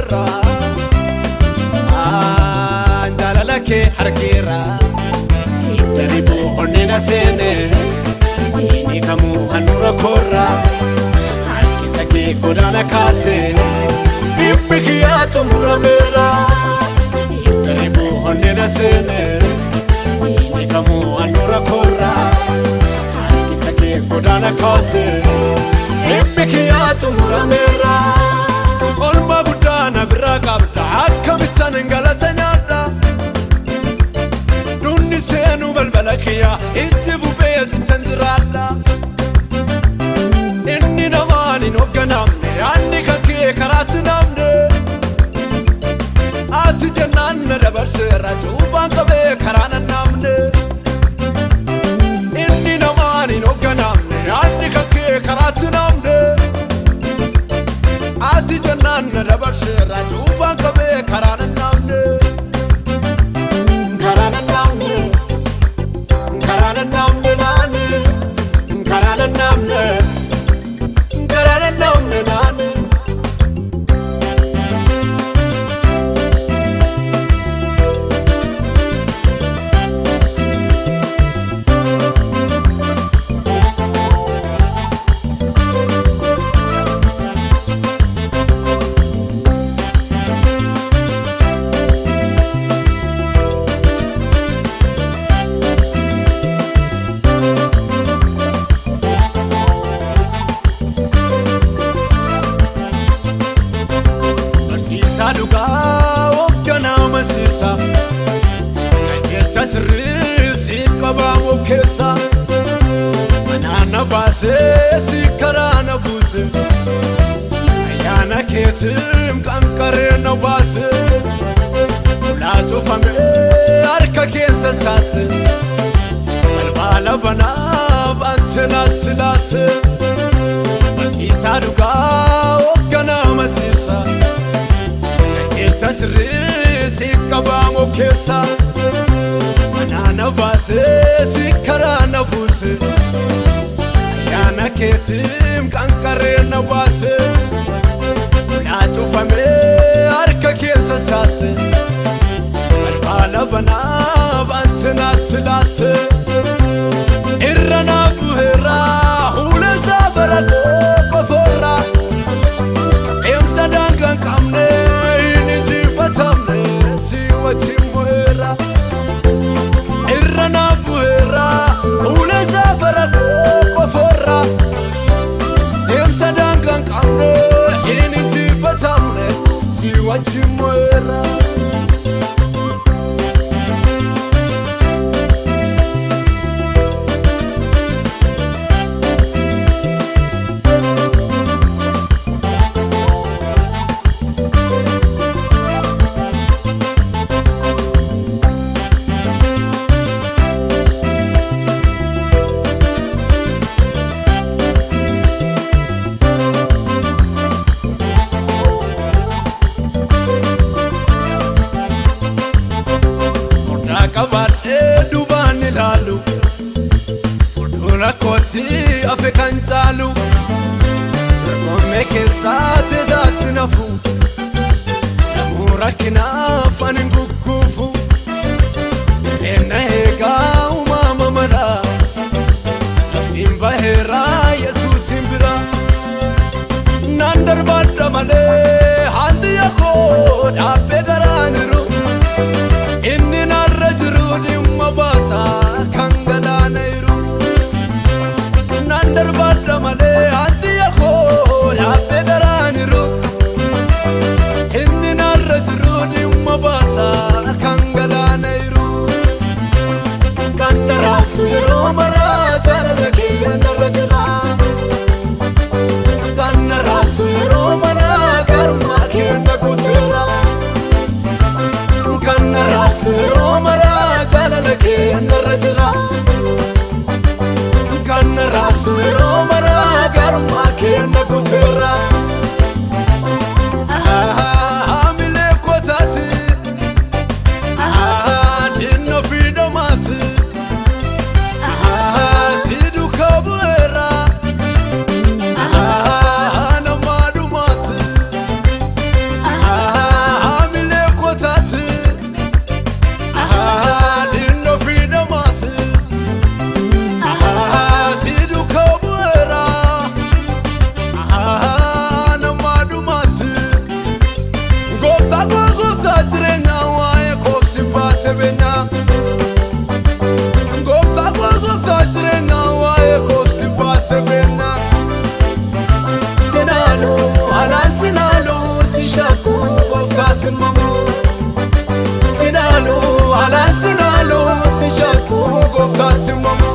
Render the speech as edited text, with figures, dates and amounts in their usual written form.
korra Anjalalake harkira Daribu onnena sene Ini kamu hanura korra Harkisake godana kase Bibbikiyaatu muramera Daribu onnena sene Ini kamu hanura korra Harkisake godana kase Bibbikiyaatu muramera Olma gudana bira qabda akkamitan galata nyaadha Dunni seenu balbalakiya itti fufee sittan jiraadha Inni namaan hin hoogganamne yaanni kan kee karaatti namne Ati jennaan na dabarseera cuubaan qabee karaa nan namne Inni namaan hin hoogganamne yaanni kan kee karaatti namne Ati jennaan na dabarseera cuubaan qabee karaa nan namne Karaa nan namne Karaa nan namne naani Karaa nan namne Karaa nan namne naani Saduka okkana masisa Kajecha sirrisi qabamu kesa Manana base sikarana buse Ayana ketim kankarena base Ulaatu fame arka kesa sate Balbala bana bantena tilate Saduka okkana masisa Sirrisi qabamu kesa Manana base sikarana buse Ayana ketim kankarena base Ulaatu fame arka kesa sate Balbala bana bantena tilate Irrana buhera hule zafarado koforra Emsa dangan kamne Tamne siwa chimwera Irrana buhera Ule zafara koforra Emsa dangan kamne Hini jifa tamne siwa chimwera Kabade duban ilalu Fudura koti afe kanchalu Dorgome keessatti zaatti nafu Namura kinaaf anin gugguufu Eenna eegaa uumama mala Nafiin baheeraa Yesuusin bira Naan darbadha malee haalli yakoo dhaabbee garaaniru Inni narra jiru dhimma baasa kan galaanairu Naan darbadha malee haalli yakoo dhaabbee garaaniru Inni narra jiru dhimma baasa kan galaanairu Kan daraasu yeroo maraa jaalala kiyya narra jira Kan daraasu yeroo maraa garummaa kiyya na guuteera Rasu romara jalala ke narra jira Kan rasu romara garma ke na gutera Amile kotati dinno fidomati sidu kabuera na madumati gooftaas immoo